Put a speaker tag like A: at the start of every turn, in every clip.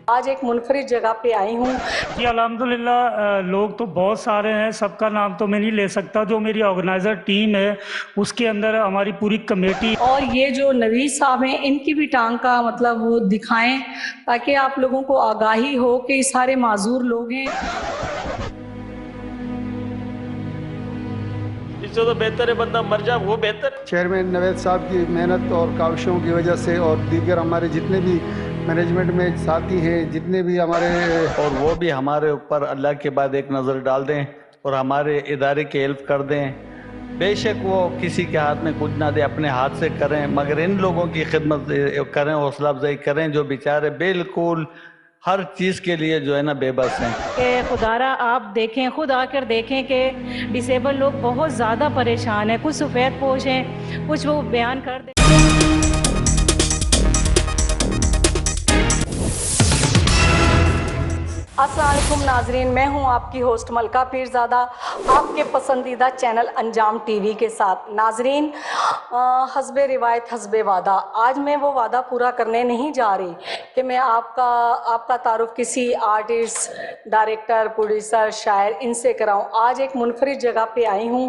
A: आज एक मुनफरिद जगह पे आई हूँ।
B: जी अल्हम्दुलिल्लाह, लोग तो बहुत सारे हैं, सबका नाम तो मैं नहीं ले सकता। जो मेरी ऑर्गेनाइज़र टीम है उसके अंदर हमारी पूरी कमेटी।
A: और ये जो नवीद साहब हैं इनकी भी टांग का मतलब वो दिखाएं ताकि आप लोगों को आगाही हो कि ये सारे माजूर लोग हैं।
C: इससे तो बेहतर है बंदा मर जाए, वो बेहतर है।
D: चेयरमैन नवेद साहब की मेहनत और काविशों की वजह से और दीगर हमारे जितने भी मैनेजमेंट में साथी हैं, जितने भी हमारे,
E: और वो भी हमारे ऊपर अल्लाह के बाद एक नज़र डाल दें और हमारे इदारे की हेल्प कर दें। बेशक वो किसी के हाथ में कुछ ना दे, अपने हाथ से करें, मगर इन लोगों की खिदमत करें, हौसला अफजाई करें जो बेचारे बिल्कुल हर चीज़ के लिए जो है ना बेबस हैं।
F: कि खुदारा आप देखें, खुद आकर देखें कि डिसेबल लोग बहुत ज़्यादा परेशान हैं। कुछ सफ़ेद पोश हैं, कुछ वो बयान कर दें।
A: अस्सलाम वालेकुम नाजरीन, मैं हूं आपकी होस्ट मलका पीरज़ादा आपके पसंदीदा चैनल अंजाम टीवी के साथ। नाजरीन, हस्बे रिवायत हस्बे वादा, आज मैं वो वादा पूरा करने नहीं जा रही कि मैं आपका तारुफ किसी आर्टिस्ट, डायरेक्टर, प्रोड्यूसर, शायर इनसे कराऊं। आज एक मुनफरिद जगह पे आई हूं।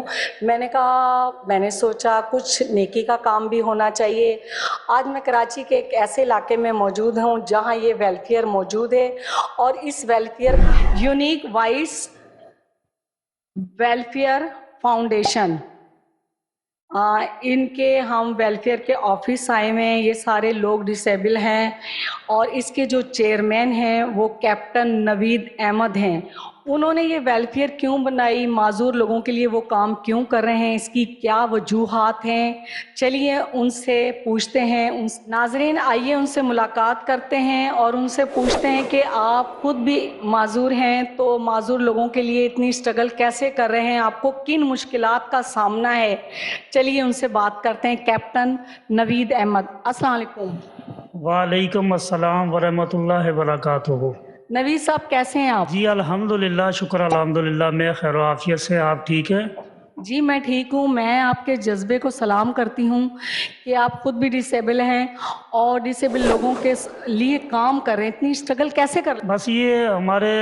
A: मैंने सोचा कुछ नेकी का काम भी होना चाहिए। आज मैं कराची के एक ऐसे इलाके में मौजूद हूं जहां ये वेलफेयर मौजूद है और इस welfare unique vice welfare foundation, इनके हम वेलफेयर के ऑफिस आए हुए हैं। ये सारे लोग डिसेबल हैं और इसके जो चेयरमैन हैं वो कैप्टन नवीद अहमद हैं। उन्होंने ये वेलफेयर क्यों बनाई, माजूर लोगों के लिए वो काम क्यों कर रहे हैं, इसकी क्या वजूहात हैं, चलिए उनसे पूछते हैं। नाजरीन आइए उनसे मुलाकात करते हैं और उनसे पूछते हैं कि आप खुद भी माजूर हैं तो माजूर लोगों के लिए इतनी स्ट्रगल कैसे कर रहे हैं, आपको किन मुश्किलात का सामना है। चलिए उनसे बात करते हैं। कैप्टन नवीद अहमद, अस्सलाम वालेकुम।
B: वालेकुम अस्सलाम वरहमतुल्लाहि वबरकातुहू।
A: नवीद साहब कैसे हैं आप?
B: जी अल्हम्दुलिल्लाह, शुक्र अल्हम्दुलिल्लाह, मैं खैर आफियत से। आप ठीक है?
A: जी मैं ठीक हूँ। मैं आपके जज्बे को सलाम करती हूँ कि आप खुद भी डिसेबल हैं और डिसेबल लोगों के लिए काम कर रहे हैं। इतनी स्ट्रगल कैसे कर रहे हैं?
B: बस ये हमारे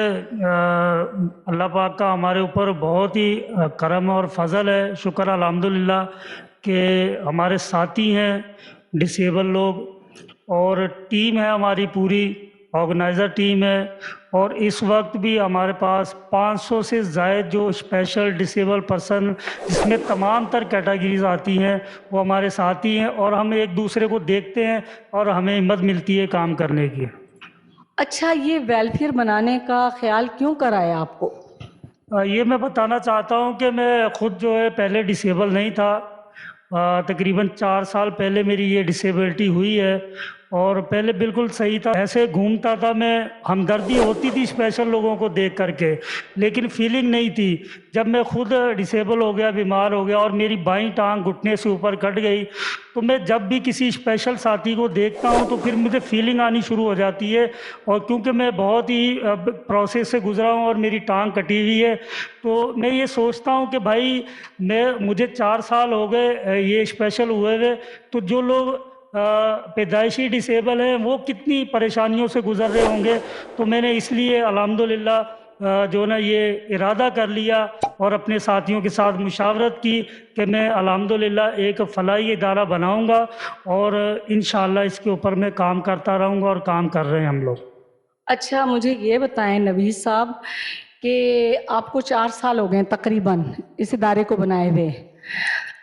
B: अल्लाह पाक का हमारे ऊपर बहुत ही करम और फजल है। शुक्र अल्हम्दुलिल्लाह कि हमारे साथी हैं डिसेबल लोग और टीम है हमारी पूरी, ऑर्गेनाइज़र टीम है। और इस वक्त भी हमारे पास 500 से ज़ायद जो स्पेशल डिसेबल पर्सन, जिसमें तमाम तर कैटेगरीज आती हैं, वो हमारे साथी हैं और हम एक दूसरे को देखते हैं और हमें हिम्मत मिलती है काम करने की।
A: अच्छा, ये वेलफेयर बनाने का ख्याल क्यों कराया आपको?
B: ये मैं बताना चाहता हूँ कि मैं खुद जो है पहले डिसेबल नहीं था। तकरीबन 4 साल पहले मेरी ये डिसेबिलिटी हुई है और पहले बिल्कुल सही था, ऐसे घूमता था मैं, हमदर्दी होती थी स्पेशल लोगों को देख करके, लेकिन फीलिंग नहीं थी। जब मैं खुद डिसेबल हो गया, बीमार हो गया और मेरी बाईं टांग घुटने से ऊपर कट गई, तो मैं जब भी किसी स्पेशल साथी को देखता हूं तो फिर मुझे फीलिंग आनी शुरू हो जाती है। और क्योंकि मैं बहुत ही प्रोसेस से गुजरा हूं और मेरी टांग कटी हुई है, तो मैं ये सोचता हूं कि भाई मुझे 4 साल हो गए ये स्पेशल हुए हुए, तो जो लोग पैदाइशी डिसेबल हैं वो कितनी परेशानियों से गुजर रहे होंगे। तो मैंने इसलिए अल्हम्दुलिल्लाह जो ना ये इरादा कर लिया और अपने साथियों के साथ मुशावरत की कि मैं अल्हम्दुलिल्लाह एक फ़लाही इदारा बनाऊंगा और इंशाअल्लाह इसके ऊपर मैं काम करता रहूंगा और काम कर रहे हैं हम लोग।
A: अच्छा, मुझे ये बताएं नवीद साहब कि आपको 4 साल हो गए तकरीबन इस इदारे को बनाए हुए,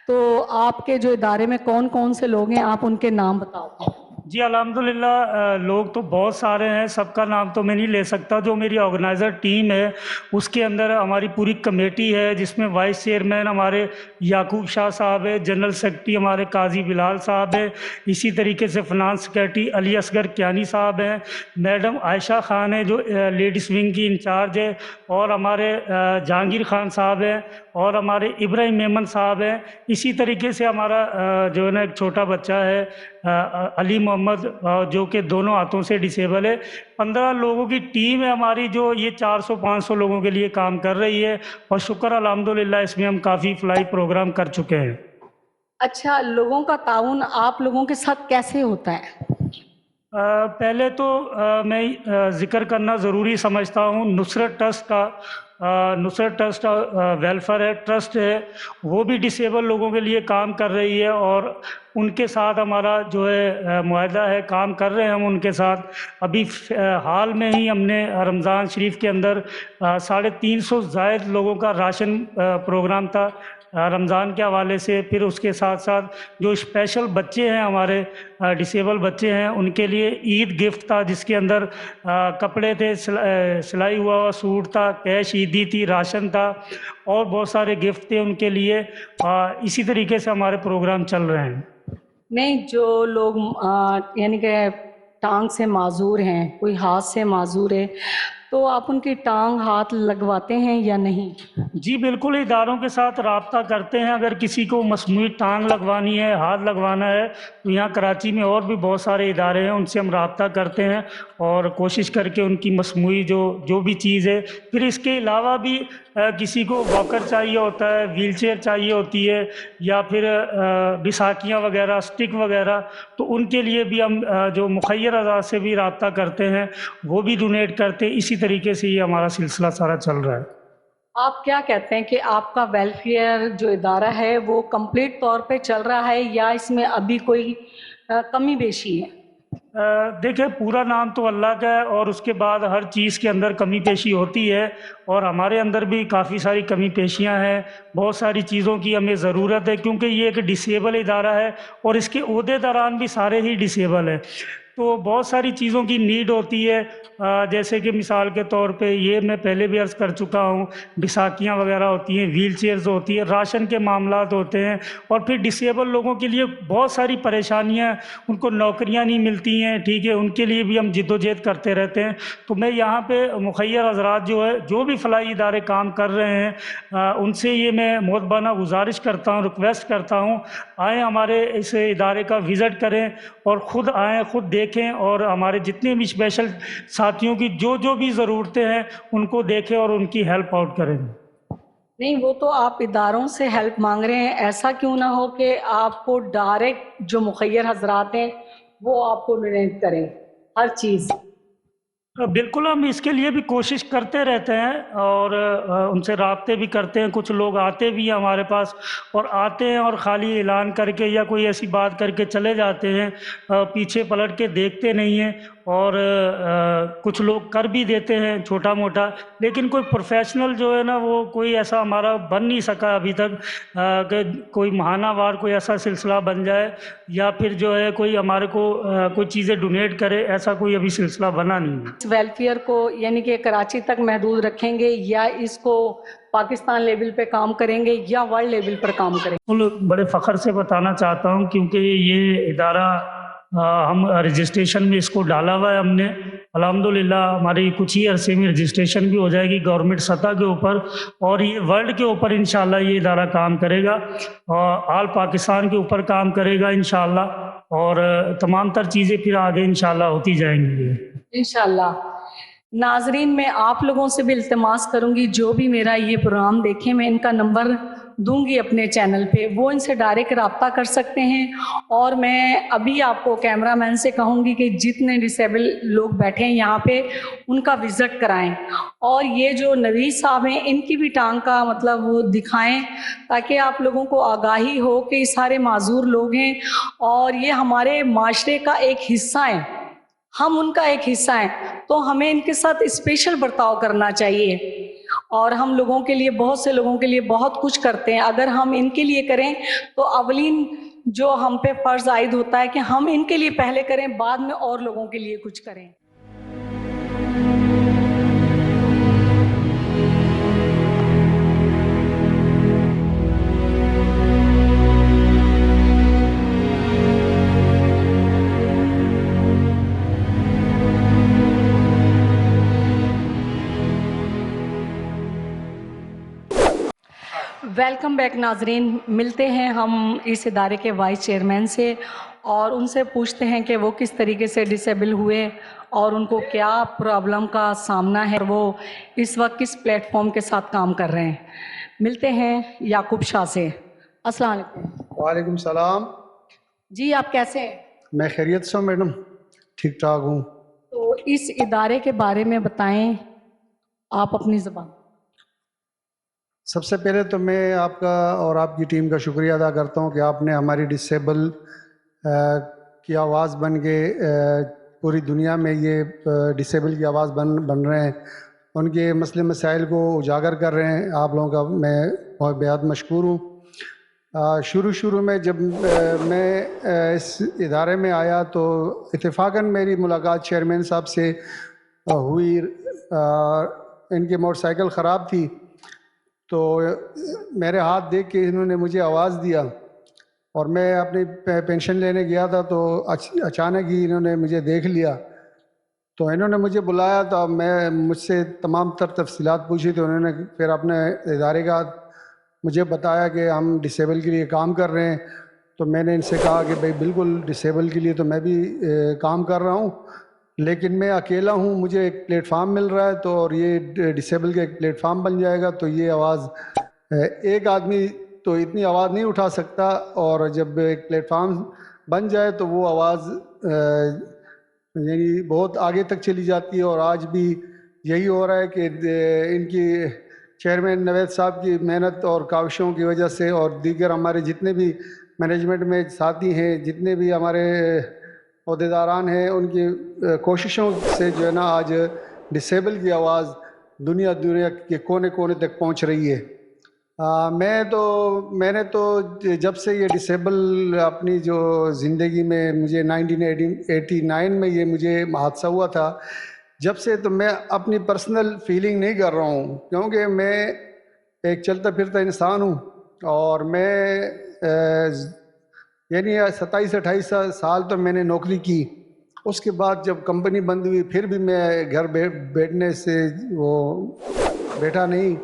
A: तो आपके जो इदारे में कौन कौन से लोग हैं, आप उनके नाम बताओ।
B: जी अल्हम्दुलिल्लाह, लोग तो बहुत सारे हैं, सबका नाम तो मैं नहीं ले सकता। जो मेरी ऑर्गेनाइज़र टीम है उसके अंदर हमारी पूरी कमेटी है, जिसमें वाइस चेयरमैन हमारे याकूब शाह साहब है, जनरल सेक्रेटरी हमारे काजी बिलाल साहब है, इसी तरीके से finance secretary Ali Asghar Kiani साहब हैं, मैडम आयशा खान है जो लेडीज़ विंग की इंचार्ज है, और हमारे जहांगीर खान साहब हैं, और हमारे इब्राहिम मेमन साहब हैं। इसी तरीके से हमारा जो है ना एक छोटा बच्चा है अली मोहम्मद, जो कि दोनों हाथों से डिसेबल है। 15 लोगों की टीम है हमारी जो ये 400-500 लोगों के लिए काम कर रही है और शुक्र अल्हम्दुलिल्लाह इसमें हम काफ़ी फ्लाई प्रोग्राम कर चुके हैं।
A: अच्छा, लोगों का ताउन आप लोगों के साथ कैसे होता है?
B: पहले तो मैं ज़िक्र करना ज़रूरी समझता हूँ नुसरत ट्रस्ट का। नुसरत ट्रस्ट वेलफेयर है, ट्रस्ट है, वो भी डिसेबल लोगों के लिए काम कर रही है और उनके साथ हमारा जो है मुआहदा है, काम कर रहे हैं हम उनके साथ। अभी हाल में ही हमने रमज़ान शरीफ के अंदर 350 ज़ायद लोगों का राशन प्रोग्राम था रमज़ान के हवाले से। फिर उसके साथ साथ जो स्पेशल बच्चे हैं हमारे डिसेबल बच्चे हैं उनके लिए ईद गिफ्ट था, जिसके अंदर कपड़े थे, सिलाई हुआ सूट था, कैश ईदी थी, राशन था और बहुत सारे गिफ्ट थे उनके लिए। इसी तरीके से हमारे प्रोग्राम चल रहे हैं।
A: नहीं, जो लोग यानी कि टांग से माजूर हैं, कोई हाथ से माजूर है, तो आप उनकी टांग हाथ लगवाते हैं या नहीं?
B: जी बिल्कुल, इदारों के साथ राब्ता करते हैं। अगर किसी को मसनूई टांग लगवानी है, हाथ लगवाना है, तो यहाँ कराची में और भी बहुत सारे इदारे हैं, उनसे हम राब्ता करते हैं और कोशिश करके उनकी मसनूई जो भी चीज़ है। फिर इसके अलावा भी किसी को वॉकर चाहिए होता है, व्हील चेयर चाहिए होती है, या फिर बिसाखियाँ वगैरह, स्टिक वगैरह, तो उनके लिए भी हम जो मुखैर अज़ा से भी राब्ता करते हैं, वो भी डोनेट करते हैं। इसी तरीके से ये हमारा सिलसिला सारा चल रहा है।
A: आप क्या कहते हैं कि आपका वेलफेयर जो इदारा है वो कंप्लीट तौर पे चल रहा है या इसमें अभी कोई कमी बेशी है?
B: देखिए, पूरा नाम तो अल्लाह का है और उसके बाद हर चीज़ के अंदर कमी पेशी होती है और हमारे अंदर भी काफ़ी सारी कमी पेशियाँ हैं। बहुत सारी चीज़ों की हमें ज़रूरत है क्योंकि ये एक डिसेबल इदारा है और इसके ओहदेदारान भी सारे ही डिसेबल हैं, तो बहुत सारी चीज़ों की नीड होती है। जैसे कि मिसाल के तौर पे ये मैं पहले भी अर्ज़ कर चुका हूँ, बिसाखियाँ वगैरह होती हैं, व्हील चेयर्स होती है, राशन के मामलात होते हैं और फिर डिसेबल लोगों के लिए बहुत सारी परेशानियाँ, उनको नौकरियाँ नहीं मिलती हैं, ठीक है, उनके लिए भी हम जिद्दोजहद करते रहते हैं। तो मैं यहाँ पे मुखैर हज़रात जो भी फलाही इदारे काम कर रहे हैं उनसे ये मैं मोहब्बाना गुजारिश करता हूँ, रिक्वेस्ट करता हूँ, आएँ हमारे इस इदारे का विज़िट करें और ख़ुद आएँ, ख़ुद देखें और हमारे जितने भी स्पेशल साथियों की जो भी ज़रूरतें हैं उनको देखें और उनकी हेल्प आउट करें।
A: नहीं, वो तो आप इदारों से हेल्प मांग रहे हैं, ऐसा क्यों ना हो कि आपको डायरेक्ट जो मुखैर हजरात हैं वो आपको डोनेट करें हर चीज़?
B: बिल्कुल, हम इसके लिए भी कोशिश करते रहते हैं और उनसे राब्ते भी करते हैं। कुछ लोग आते भी हैं हमारे पास और आते हैं और ख़ाली ऐलान करके या कोई ऐसी बात करके चले जाते हैं, पीछे पलट के देखते नहीं हैं और कुछ लोग कर भी देते हैं छोटा मोटा, लेकिन कोई प्रोफेशनल जो है ना वो कोई ऐसा हमारा बन नहीं सका अभी तक कि कोई माहानावार कोई ऐसा सिलसिला बन जाए या फिर जो है कोई हमारे को कोई चीज़ें डोनेट करे, ऐसा कोई अभी सिलसिला बना नहीं है।
A: वेलफेयर को यानी कि कराची तक महदूद रखेंगे या इसको पाकिस्तान लेवल पे काम करेंगे या वर्ल्ड लेवल पर काम करेंगे?
B: बड़े फ़ख्र से बताना चाहता हूँ क्योंकि ये इदारा हम रजिस्ट्रेशन में इसको डाला हुआ है हमने। अल्हम्दुलिल्लाह हमारी कुछ ही अरसे में रजिस्ट्रेशन भी हो जाएगी गवर्नमेंट सतह के ऊपर और ये वर्ल्ड के ऊपर इंशाल्लाह ये इदारा काम करेगा और आल पाकिस्तान के ऊपर काम करेगा इंशाल्लाह और तमाम तर चीज़ें फिर आगे इंशाल्लाह होती जाएंगी
A: इंशाल्लाह। नाजरीन, मैं आप लोगों से भी इल्तिमास करूंगी जो भी मेरा ये प्रोग्राम देखें, मैं इनका नंबर दूंगी अपने चैनल पे, वो इनसे डायरेक्ट रब्ता कर सकते हैं और मैं अभी आपको कैमरामैन से कहूँगी कि जितने डिसेबल लोग बैठे हैं यहाँ पे उनका विज़िट कराएं और ये जो नवीद साहब हैं इनकी भी टांग का मतलब वो दिखाएं ताकि आप लोगों को आगाही हो कि ये सारे माजूर लोग हैं और ये हमारे माशरे का एक हिस्सा हैं, हम उनका एक हिस्सा हैं, तो हमें इनके साथ स्पेशल बर्ताव करना चाहिए और हम लोगों के लिए, बहुत से लोगों के लिए बहुत कुछ करते हैं। अगर हम इनके लिए करें तो अवलीन जो हम पे फ़र्ज़ आयद होता है कि हम इनके लिए पहले करें, बाद में और लोगों के लिए कुछ करें। वेलकम बैक नाजरीन, मिलते हैं हम इस इदारे के वाइस चेयरमैन से और उनसे पूछते हैं कि वो किस तरीके से डिसेबल हुए और उनको क्या प्रॉब्लम का सामना है, वो इस वक्त किस प्लेटफॉर्म के साथ काम कर रहे हैं। मिलते हैं याकूब शाह से। अस्सलाम वालेकुम।
D: वालेकुम सलाम।
A: जी, आप कैसे हैं?
D: मैं खैरियत से हूँ मैडम, ठीक ठाक हूँ।
A: तो इस इदारे के बारे में बताएं आप अपनी ज़बान।
D: सबसे पहले तो मैं आपका और आपकी टीम का शुक्रिया अदा करता हूँ कि आपने हमारी डिसेबल की आवाज़ बन के पूरी दुनिया में ये डिसेबल की आवाज़ बन रहे हैं, उनके मसले मसाइल को उजागर कर रहे हैं। आप लोगों का मैं बहुत बेहद मशकूर हूँ। शुरू में जब मैं इस इदारे में आया तो इत्तेफाकन मेरी मुलाकात चेयरमैन साहब से हुई। इनकी मोटरसाइकिल ख़राब थी तो मेरे हाथ देख के इन्होंने मुझे आवाज़ दिया और मैं अपनी पेंशन लेने गया था तो अचानक ही इन्होंने मुझे देख लिया। तो इन्होंने मुझे बुलाया तो मैं मुझसे तमाम तर तफसीलात पूछी। तो उन्होंने फिर अपने इदारे का मुझे बताया कि हम डिसेबल के लिए काम कर रहे हैं। तो मैंने इनसे कहा कि भाई बिल्कुल डिसेबल के लिए तो मैं भी काम कर रहा हूँ, लेकिन मैं अकेला हूँ, मुझे एक प्लेटफार्म मिल रहा है तो और ये डिसेबल का एक प्लेटफार्म बन जाएगा तो ये आवाज़ एक आदमी तो इतनी आवाज़ नहीं उठा सकता, और जब एक प्लेटफार्म बन जाए तो वो आवाज़ यानी बहुत आगे तक चली जाती है। और आज भी यही हो रहा है कि इनकी चेयरमैन नवेद साहब की मेहनत और काविशों की वजह से और दीगर हमारे जितने भी मैनेजमेंट में साथी हैं, जितने भी हमारे अहदेदारान हैं, उनकी कोशिशों से जो है ना आज डिसेबल की आवाज़ दुनिया के कोने कोने तक पहुंच रही है। मैंने तो जब से ये डिसेबल अपनी जो ज़िंदगी में मुझे 1989 में ये मुझे हादसा हुआ था, जब से तो मैं अपनी पर्सनल फीलिंग नहीं कर रहा हूँ, क्योंकि मैं एक चलता फिरता इंसान हूँ और मैं यानी 27-28 साल तो मैंने नौकरी की। उसके बाद जब कंपनी बंद हुई फिर भी मैं घर बैठने से वो बैठा नहीं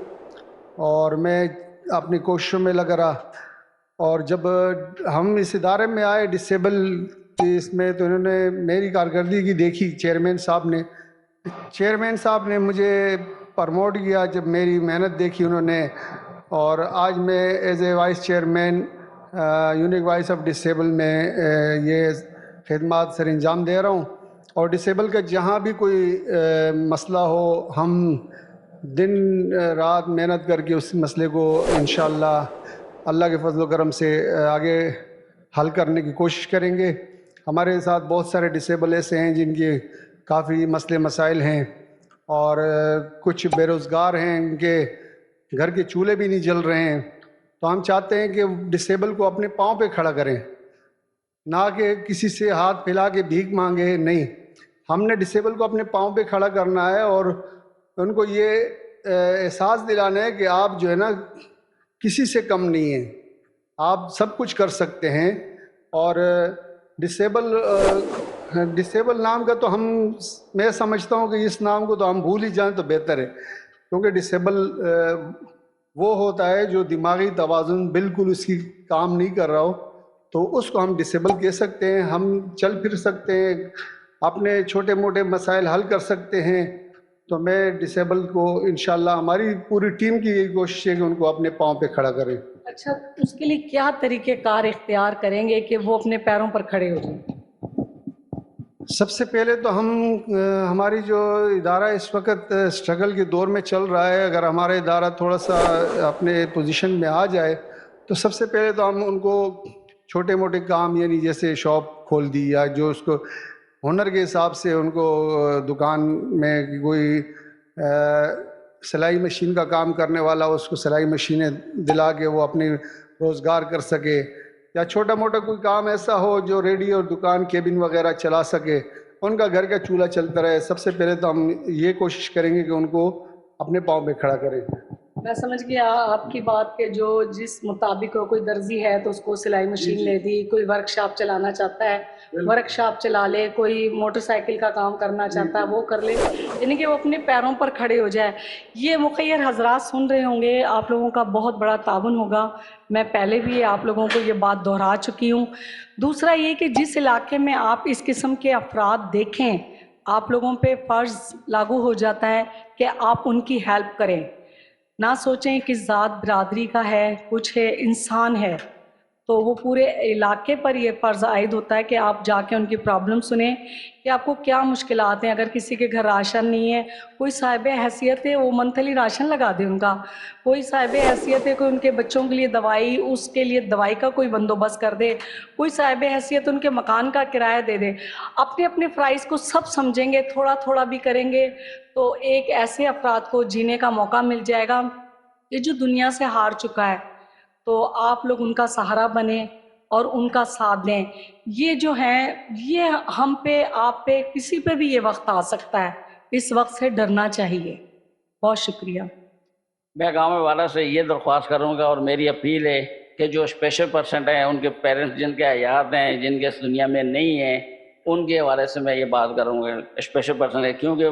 D: और मैं अपनी कोशिशों में लगा रहा। और जब हम इस इदारे में आए डिसेबल इसमें तो इन्होंने मेरी कारकर्दगी देखी। चेयरमैन साहब ने मुझे प्रमोट किया जब मेरी मेहनत देखी उन्होंने, और आज मैं as a vice chairman unique voice of disable में ये खिदमत सर अंजाम दे रहा हूँ। और डिसेबल का जहाँ भी कोई मसला हो, हम दिन रात मेहनत करके उस मसले को इंशाअल्लाह अल्लाह के फजल करम से आगे हल करने की कोशिश करेंगे। हमारे साथ बहुत सारे डिसेबल ऐसे हैं जिनके काफ़ी मसले मसाइल हैं और कुछ बेरोज़गार हैं, उनके घर के चूल्हे भी नहीं जल रहे हैं। तो हम चाहते हैं कि डिसेबल को अपने पाँव पे खड़ा करें, ना कि किसी से हाथ फैला के भीख मांगे। नहीं, हमने डिसेबल को अपने पाँव पे खड़ा करना है और उनको ये एहसास दिलाना है कि आप जो है ना किसी से कम नहीं हैं, आप सब कुछ कर सकते हैं। और डिसेबल नाम का तो मैं समझता हूँ कि इस नाम को तो हम भूल ही जाएं तो बेहतर है, क्योंकि डिसेबल वो होता है जो दिमागी तवाज़ुन बिल्कुल उसकी काम नहीं कर रहा हो, तो उसको हम डिसेबल कह सकते हैं। हम चल फिर सकते हैं, अपने छोटे मोटे मसाइल हल कर सकते हैं। तो मैं डिसेबल को इंशाल्लाह हमारी पूरी टीम की यही कोशिश है कि उनको अपने पाँव पे खड़ा करें।
A: अच्छा, उसके लिए क्या तरीक़ेकार इख्तियार करेंगे कि वो अपने पैरों पर खड़े हो जाएं?
D: सबसे पहले तो हमारी जो इदारा इस वक्त स्ट्रगल के दौर में चल रहा है, अगर हमारा इदारा थोड़ा सा अपने पोजीशन में आ जाए तो सबसे पहले तो हम उनको छोटे मोटे काम यानी जैसे शॉप खोल दी या जो उसको हुनर के हिसाब से उनको दुकान में कोई सिलाई मशीन का काम करने वाला उसको सिलाई मशीनें दिला के वो अपनी रोज़गार कर सके, या छोटा मोटा कोई काम ऐसा हो जो रेडी और दुकान केबिन वगैरह चला सके, उनका घर का चूल्हा चलता रहे। सबसे पहले तो हम ये कोशिश करेंगे कि उनको अपने पाँव पे खड़ा करें।
A: मैं समझ गया आपकी बात के जो जिस मुताबिक हो, कोई दर्जी है तो उसको सिलाई मशीन ले दी, कोई वर्कशॉप चलाना चाहता है वर्कशॉप चला ले, कोई मोटरसाइकिल का काम करना चाहता है वो कर ले, यानी कि वो अपने पैरों पर खड़े हो जाए। ये मुखय्यर हजरात सुन रहे होंगे, आप लोगों का बहुत बड़ा ताउन होगा। मैं पहले भी आप लोगों को ये बात दोहरा चुकी हूँ। दूसरा ये कि जिस इलाके में आप इस किस्म के अफराद देखें, आप लोगों पे फ़र्ज़ लागू हो जाता है कि आप उनकी हेल्प करें, ना सोचें कि ज़ात बरादरी का है, कुछ है, इंसान है। تو وہ پورے علاقے پر یہ فرض عائد ہوتا ہے کہ آپ جا کے ان کی پرابلم سنیں کہ آپ کو کیا مشکلات ہیں. اگر کسی کے گھر راشن نہیں ہے, کوئی صاحب حیثیت ہے وہ منتھلی راشن لگا دے ان کا, کوئی صاحب حیثیت ہے کوئی ان کے بچوں کے لیے دوائی, اس کے لیے دوائی کا کوئی بندوبست کر دے, کوئی صاحب حیثیت ان کے مکان کا کرایہ دے دے. اپنے اپنے فرائض کو سب سمجھیں گے, تھوڑا تھوڑا بھی کریں گے تو ایک ایسے افراد کو جینے کا موقع مل جائے گا کہ جو دنیا سے ہار چکا ہے. تو آپ لوگ ان کا سہارا بنیں اور ان کا ساتھ دیں. یہ جو ہیں یہ ہم پہ, آپ پہ, کسی پہ بھی یہ وقت آ سکتا ہے, اس وقت سے ڈرنا چاہیے. بہت شکریہ.
G: میں گاؤں والا سے یہ درخواست کروں گا اور میری اپیل ہے کہ جو اسپیشل پرسنٹ ہیں, ان کے پیرنٹس جن کے حیات ہیں, جن کے اس دنیا میں نہیں ہیں, ان کے حوالے سے میں یہ بات کروں گا. اسپیشل پرسنٹ ہے کیونکہ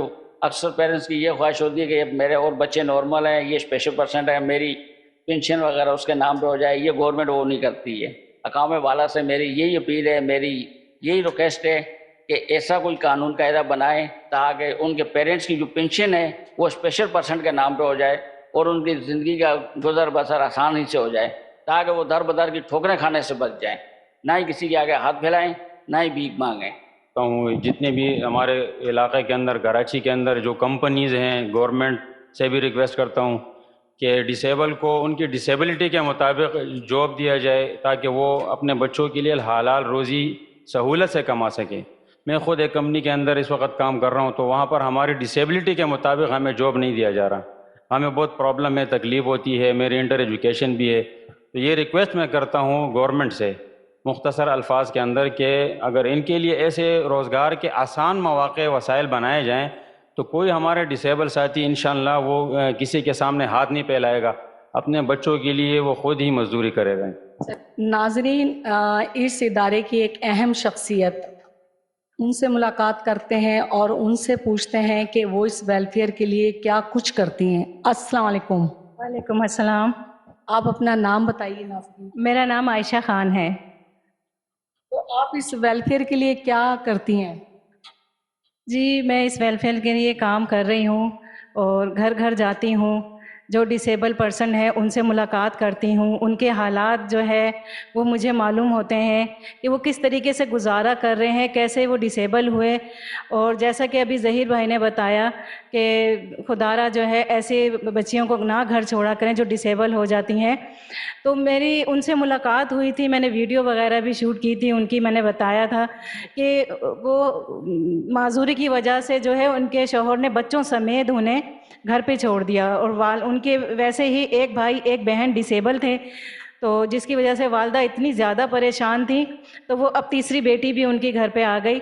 G: اکثر پیرنٹس کی یہ خواہش ہوتی ہے کہ میرے اور بچے نارمل ہیں, یہ اسپیشل پرسنٹ ہے, میری پینشن وغیرہ اس کے نام پہ ہو جائے. یہ گورنمنٹ وہ نہیں کرتی ہے. اقوام والا سے میری یہی اپیل ہے, میری یہی ریکویسٹ ہے کہ ایسا کوئی قانون قاعدہ بنائیں تاکہ ان کے پیرنٹس کی جو پینشن ہے وہ اسپیشل پرسنٹ کے نام پہ ہو جائے اور ان کی زندگی کا گزر بسر آسانی سے ہو جائے, تاکہ وہ در بدر کی ٹھوکریں کھانے سے بچ جائیں, نہ ہی کسی کے آگے ہاتھ پھیلائیں, نہ ہی بھیک مانگیں.
H: جتنے بھی ہمارے علاقے کے اندر, کراچی کے اندر جو کمپنیز ہیں, گورنمنٹ سے بھی ریکویسٹ کرتا ہوں کہ ڈسیبل کو ان کی ڈسیبلٹی کے مطابق جاب دیا جائے تاکہ وہ اپنے بچوں کے لیے حلال روزی سہولت سے کما سکیں. میں خود ایک کمپنی کے اندر اس وقت کام کر رہا ہوں, تو وہاں پر ہماری ڈسیبلٹی کے مطابق ہمیں جاب نہیں دیا جا رہا. ہمیں بہت پرابلم ہے, تکلیف ہوتی ہے, میری انٹر ایجوکیشن بھی ہے. تو یہ ریکویسٹ میں کرتا ہوں گورنمنٹ سے مختصر الفاظ کے اندر کہ اگر ان کے لیے ایسے روزگار کے آسان مواقع وسائل بنائے جائیں تو کوئی ہمارے ڈسیبل ساتھی انشاءاللہ وہ کسی کے سامنے ہاتھ نہیں پھیلائے گا, اپنے بچوں کے لیے وہ خود ہی مزدوری کرے گا.
A: ناظرین, اس ادارے کی ایک اہم شخصیت, ان سے ملاقات کرتے ہیں اور ان سے پوچھتے ہیں کہ وہ اس ویلفیئر کے لیے کیا کچھ کرتی ہیں. السلام علیکم.
F: وعلیکم السلام.
A: آپ اپنا نام بتائیے ناظرین.
F: میرا نام عائشہ خان ہے.
A: تو آپ اس ویلفیئر کے لیے کیا کرتی ہیں؟
F: جی, میں اس ویلفیئر کے لیے کام کر رہی ہوں اور گھر گھر جاتی ہوں, جو ڈسیبل پرسن ہے ان سے ملاقات کرتی ہوں. ان کے حالات جو ہے وہ مجھے معلوم ہوتے ہیں کہ وہ کس طریقے سے گزارا کر رہے ہیں, کیسے وہ ڈسیبل ہوئے. اور جیسا کہ ابھی ظہیر بھائی نے بتایا کہ خدارہ جو ہے ایسے بچیوں کو نہ گھر چھوڑا کریں جو ڈسیبل ہو جاتی ہیں. تو میری ان سے ملاقات ہوئی تھی, میں نے ویڈیو وغیرہ بھی شوٹ کی تھی ان کی. میں نے بتایا تھا کہ وہ معذوری کی وجہ سے جو ہے ان کے شوہر نے بچوں سمیت انہیں گھر پہ چھوڑ دیا, اور ان کے ویسے ہی ایک بھائی ایک بہن ڈسیبل تھے, تو جس کی وجہ سے والدہ اتنی زیادہ پریشان تھی تو وہ اب تیسری بیٹی بھی ان کی گھر پہ آ گئی.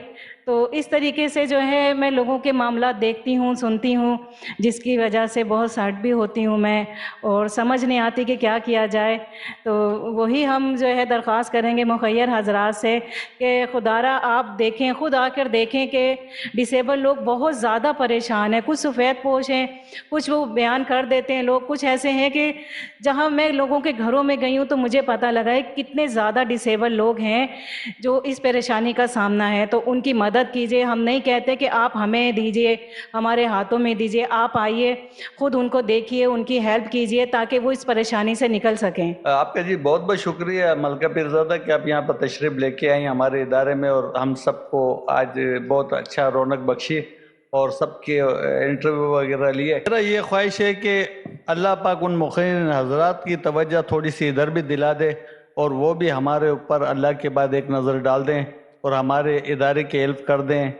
F: تو اس طریقے سے جو ہے میں لوگوں کے معاملات دیکھتی ہوں, سنتی ہوں, جس کی وجہ سے بہت سرٹ بھی ہوتی ہوں میں, اور سمجھ نہیں آتی کہ کیا کیا جائے. تو وہی ہم جو ہے درخواست کریں گے مخیر حضرات سے کہ خدارہ آپ دیکھیں, خود آ کر دیکھیں کہ ڈسیبل لوگ بہت زیادہ پریشان ہیں. کچھ سفید پوش ہیں, کچھ وہ بیان کر دیتے ہیں لوگ, کچھ ایسے ہیں کہ جہاں میں لوگوں کے گھروں میں گئی ہوں تو مجھے پتہ لگا ہے کتنے زیادہ ڈسیبل لوگ ہیں جو اس پریشانی کا سامنا ہے. تو ان کی مدد کیجئے. ہم نہیں کہتے کہ آپ ہمیں دیجئے, ہمارے ہاتھوں میں دیجئے, آپ آئیے خود ان کو دیکھیے, ان کی ہیلپ کیجئے تاکہ وہ اس پریشانی سے نکل سکیں.
E: آپ کا جی بہت بہت شکریہ ملکہ پیرزادہ کہ آپ یہاں پر تشریف لے کے آئیں ہمارے ادارے میں, اور ہم سب کو آج بہت اچھا رونق بخشی اور سب کے انٹرویو وغیرہ لیے. میرا یہ خواہش ہے کہ اللہ پاک ان مخیر حضرات کی توجہ تھوڑی سی ادھر بھی دلا دے, اور وہ بھی ہمارے اوپر اللہ کے بعد ایک نظر ڈال دیں اور ہمارے ادارے کی ہیلپ کر دیں.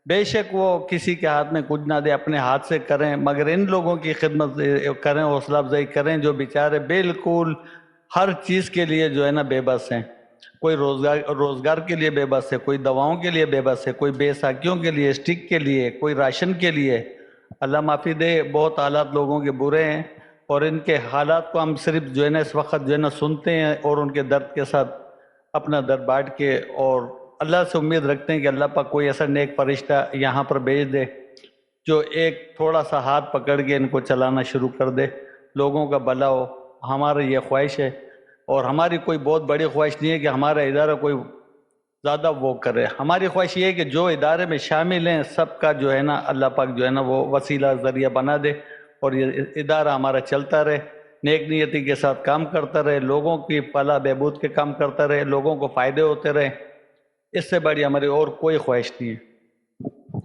E: بے شک وہ کسی کے ہاتھ میں کچھ نہ دے, اپنے ہاتھ سے کریں, مگر ان لوگوں کی خدمت کریں, حوصلہ افزائی کریں جو بیچارے بالکل ہر چیز کے لیے جو ہے نا بے بس ہیں. کوئی روزگار کے لیے بے بس ہے, کوئی دواؤں کے لیے بے بس ہے, کوئی بے ساکیوں کے لیے, اسٹک کے لیے, کوئی راشن کے لیے. اللہ معافی دے, بہت حالات لوگوں کے برے ہیں, اور ان کے حالات کو ہم صرف جو ہے نا اس وقت جو ہے نا سنتے ہیں اور ان کے درد کے ساتھ اپنا درد بانٹ کے, اور اللہ سے امید رکھتے ہیں کہ اللہ پاک کوئی ایسا نیک فرشتہ یہاں پر بھیج دے جو ایک تھوڑا سا ہاتھ پکڑ کے ان کو چلانا شروع کر دے, لوگوں کا بھلا ہو. ہماری یہ خواہش ہے, اور ہماری کوئی بہت بڑی خواہش نہیں ہے کہ ہمارا ادارہ کوئی زیادہ وہ کرے. ہماری خواہش یہ ہے کہ جو ادارے میں شامل ہیں سب کا جو ہے نا اللہ پاک جو ہے نا وہ وسیلہ ذریعہ بنا دے, اور یہ ادارہ ہمارا چلتا رہے. नेक नियति के साथ काम करता रहे, लोगों की भला बहबूद के काम करता रहे, लोगों को फ़ायदे होते रहे। इससे बड़ी हमारी और कोई ख्वाहिश नहीं है।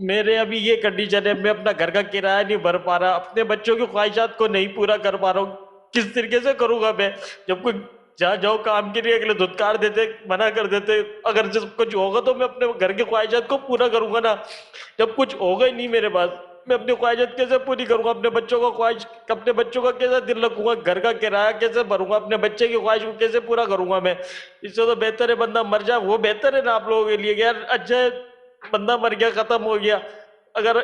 C: मेरे अभी ये कंडीशन है, मैं अपना घर का किराया नहीं भर पा रहा, अपने बच्चों की ख्वाहिशात को नहीं पूरा कर पा रहा हूँ। किस तरीके से करूँगा मैं? जब कोई जहाँ जाओ काम के लिए अगले धुतकार देते, मना कर देते। अगर जब कुछ होगा तो मैं अपने घर की ख्वाहिशात को पूरा करूँगा ना। जब कुछ होगा ही नहीं मेरे पास, मैं अपनी ख्वाहिशात कैसे पूरी करूँगा? अपने बच्चों का ख्वाहिश, अपने बच्चों का कैसे दिल रखूँगा? घर का किराया कैसे भरूँगा? अपने बच्चे की ख्वाहिश को कैसे पूरा करूँगा मैं? इससे तो बेहतर है बंदा मर जाए, वो बेहतर है ना आप लोगों के लिए। यार अच्छा है बंदा मर गया, खत्म हो गया। अगर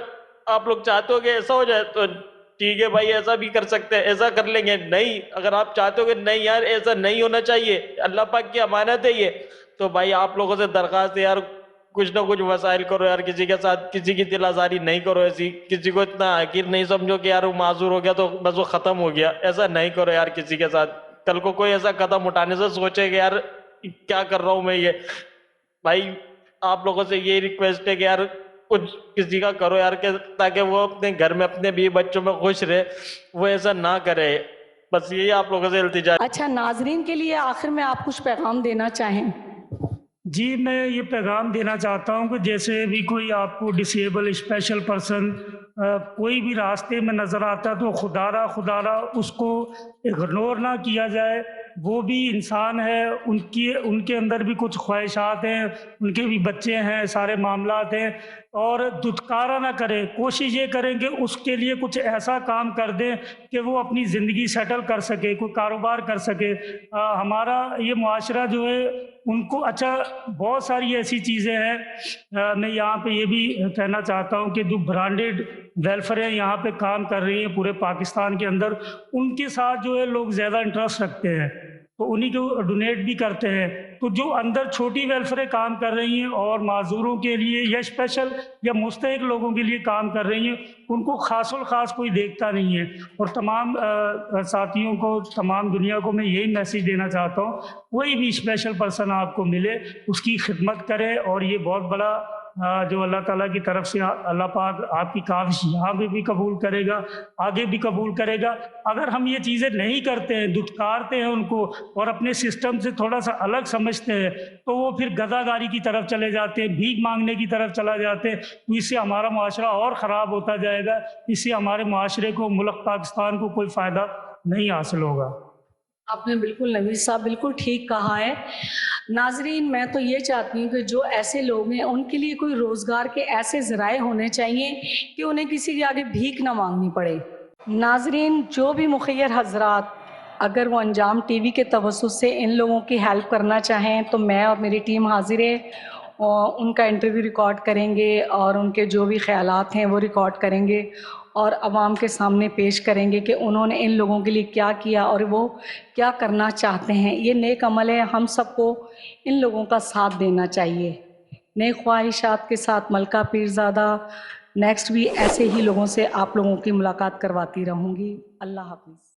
C: आप लोग चाहते हो कि ऐसा हो जाए तो ठीक है भाई, ऐसा भी कर सकते हैं, ऐसा कर लेंगे। नहीं, अगर आप चाहते हो कि नहीं यार ऐसा नहीं होना चाहिए, अल्लाह पाक की अमानत है ये, तो भाई आप लोगों से दरख्वास्त है यार, कुछ ना कुछ वसाइल करो यार। किसी के साथ किसी की दिल आज़ारी नहीं करो ऐसी, किसी को इतना हकीर नहीं समझो कि यार वो माजूर हो गया तो बस वो ख़त्म हो गया। ऐसा नहीं करो यार किसी के साथ। कल को कोई ऐसा कदम उठाने से सोचे कि यार क्या कर रहा हूँ मैं ये। भाई आप लोगों से ये रिक्वेस्ट है कि यार कुछ किसी का करो यार, के ताकि वो अपने घर में अपने भी बच्चों में खुश रहे, वो ऐसा ना करे। बस यही आप लोगों से इल्तिजा।
A: अच्छा, नाजरीन के लिए आखिर में आप कुछ पैगाम देना चाहें?
B: जी, मैं ये पैगाम देना चाहता हूँ कि जैसे भी कोई आपको डिसेबल स्पेशल पर्सन कोई भी रास्ते में नज़र आता है तो खुदारा उसको इग्नोर ना किया जाए। वो भी इंसान है, उनके अंदर भी कुछ ख्वाहिशात हैं, उनके भी बच्चे हैं, सारे मामलात हैं, और दुत्कारा ना करें। कोशिश ये करें कि उसके लिए कुछ ऐसा काम कर दें कि वो अपनी ज़िंदगी सेटल कर सके, कोई कारोबार कर सके। हमारा ये मुआशरा जो है उनको अच्छा बहुत सारी ऐसी चीज़ें हैं। मैं यहाँ पे ये भी कहना चाहता हूँ कि जो ब्रांडेड वेलफेयर यहाँ पे काम कर रही हैं पूरे पाकिस्तान के अंदर, उनके साथ जो है लोग ज़्यादा इंटरेस्ट रखते हैं, तो उन्हीं को डोनेट भी करते हैं। तो जो अंदर छोटी वेलफेयर काम कर रही हैं और माजूरों के लिए या स्पेशल या मुस्तहिक लोगों के लिए काम कर रही हैं, उनको खासुल खास कोई देखता नहीं है। और तमाम साथियों को, तमाम दुनिया को मैं यही मैसेज देना चाहता हूँ, कोई भी स्पेशल पर्सन आपको मिले उसकी खिदमत करें। और ये बहुत बड़ा जो अल्लाह ताला की तरफ से अल्लाह पाक आपकी काविश यहाँ भी कबूल करेगा, आगे भी कबूल करेगा। अगर हम ये चीज़ें नहीं करते हैं, दुत्कारते हैं उनको और अपने सिस्टम से थोड़ा सा अलग समझते हैं, तो वो फिर गदागारी की तरफ चले जाते हैं, भीख मांगने की तरफ चला जाते हैं। तो इससे हमारा मुआशरा और ख़राब होता जाएगा। इससे हमारे मुआशरे को, मुल्क पाकिस्तान को कोई फ़ायदा नहीं हासिल होगा।
A: आपने बिल्कुल नवीद साहब बिल्कुल ठीक कहा है। नाजरीन, मैं तो ये चाहती हूँ कि जो ऐसे लोग हैं उनके लिए कोई रोज़गार के ऐसे ज़राए होने चाहिए कि उन्हें किसी के आगे भीख ना मांगनी पड़े। नाजरीन, जो भी मुखय्यर हजरात अगर वो अंजाम टीवी के तवज्जुह से इन लोगों की हेल्प करना चाहें तो मैं और मेरी टीम हाजिर है, और उनका इंटरव्यू रिकॉर्ड करेंगे और उनके जो भी ख्यालात हैं वो रिकॉर्ड करेंगे और आवाम के सामने पेश करेंगे कि उन्होंने इन लोगों के लिए क्या किया और वो क्या करना चाहते हैं। ये नेक अमल है, हम सबको इन लोगों का साथ देना चाहिए। नए ख्वाहिशात के साथ मलका पीरज़ादा नेक्स्ट भी ऐसे ही लोगों से आप लोगों की मुलाकात करवाती रहूँगी। अल्लाह हाफ़िज़।